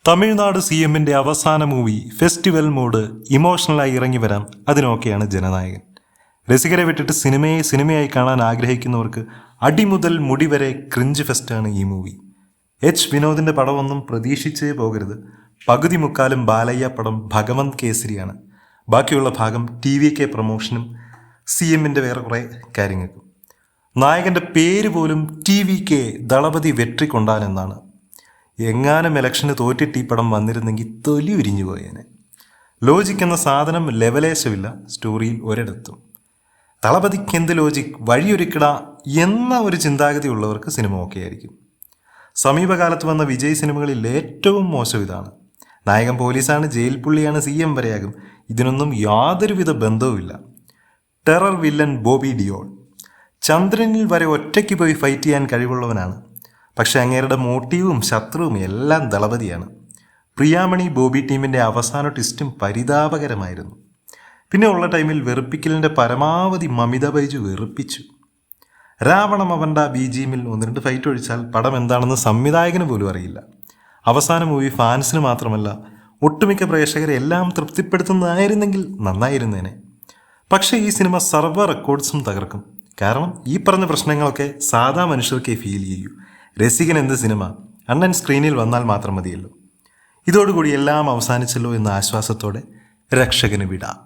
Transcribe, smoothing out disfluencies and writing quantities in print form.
Tamil Nadu C എമ്മിൻ്റെ അവസാന movie festival mood ഇമോഷണലായി ഇറങ്ങി വരാം, അതിനൊക്കെയാണ് ജനനായകൻ. രസികരെ വിട്ടിട്ട് സിനിമയായി കാണാൻ ആഗ്രഹിക്കുന്നവർക്ക് അടിമുതൽ മുടി വരെ ക്രിഞ്ച് ഫെസ്റ്റാണ് ഈ മൂവി. വിനോദിൻ്റെ പടമൊന്നും പ്രതീക്ഷിച്ചേ പോകരുത്. പകുതി മുക്കാലും ബാലയ്യ പടം ഭഗവന്ത് കേസരിയാണ്. ബാക്കിയുള്ള ഭാഗം TVK പ്രൊമോഷനും സി എമ്മിൻ്റെ വേറെ കുറേ കാര്യങ്ങൾക്കും. നായകൻ്റെ പേര് പോലും TVK ദളപതി വെട്രി കൊണ്ടാൻ എന്നാണ്. എങ്ങാനും ഇലക്ഷന് തോറ്റിട്ട് ഈ പടം വന്നിരുന്നെങ്കിൽ തൊലി ഉരിഞ്ഞു പോയേനെ. ലോജിക് എന്ന സാധനം ലെവലേശമില്ല സ്റ്റോറിയിൽ ഒരിടത്തും. ദളപതിക്ക് എന്ത് ലോജിക്, വഴിയൊരുക്കിട എന്ന ഒരു ചിന്താഗതി ഉള്ളവർക്ക് സിനിമ ഓക്കെ ആയിരിക്കും. സമീപകാലത്ത് വന്ന വിജയ് സിനിമകളിൽ ഏറ്റവും മോശം ഇതാണ്. നായകൻ പോലീസാണ്, ജയിൽ പുള്ളിയാണ്, CM വരെയാകും. ഇതിനൊന്നും യാതൊരുവിധ ബന്ധവുമില്ല. ടെറർ വില്ലൻ ബോബി ഡിയോൾ ചന്ദ്രനിൽ വരെ ഒറ്റയ്ക്ക് പോയി ഫൈറ്റ് ചെയ്യാൻ കഴിവുള്ളവനാണ്. പക്ഷെ അങ്ങേരുടെ മോട്ടീവും ശത്രുവും എല്ലാം ദളപതിയാണ്. പ്രിയാമണി ബോബി ടീമിൻ്റെ അവസാന ട്വിസ്റ്റും പരിതാപകരമായിരുന്നു. പിന്നെ ഉള്ള ടൈമിൽ വെറുപ്പിക്കലിൻ്റെ പരമാവധി മമിത ബൈജു വെറുപ്പിച്ചു. രാവണം അവൻ്റെ BGMൽ 1-2 ഫൈറ്റ് ഒഴിച്ചാൽ പടം എന്താണെന്ന് സംവിധായകന് പോലും അറിയില്ല. അവസാന മൂവി ഫാൻസിന് മാത്രമല്ല ഒട്ടുമിക്ക പ്രേക്ഷകരെ എല്ലാം തൃപ്തിപ്പെടുത്തുന്നതായിരുന്നെങ്കിൽ നന്നായിരുന്നേനെ. പക്ഷേ ഈ സിനിമ സർവ്വ റെക്കോർഡ്സും തകർക്കും. കാരണം ഈ പറഞ്ഞ പ്രശ്നങ്ങളൊക്കെ സാധാ മനുഷ്യർക്കേ ഫീൽ ചെയ്യൂ. രസികൻ എന്ത് സിനിമ, അണ്ണൻ സ്ക്രീനിൽ വന്നാൽ മാത്രം മതിയല്ലോ. ഇതോടുകൂടി എല്ലാം അവസാനിച്ചല്ലോ എന്ന ആശ്വാസത്തോടെ രക്ഷകന് വിടാം.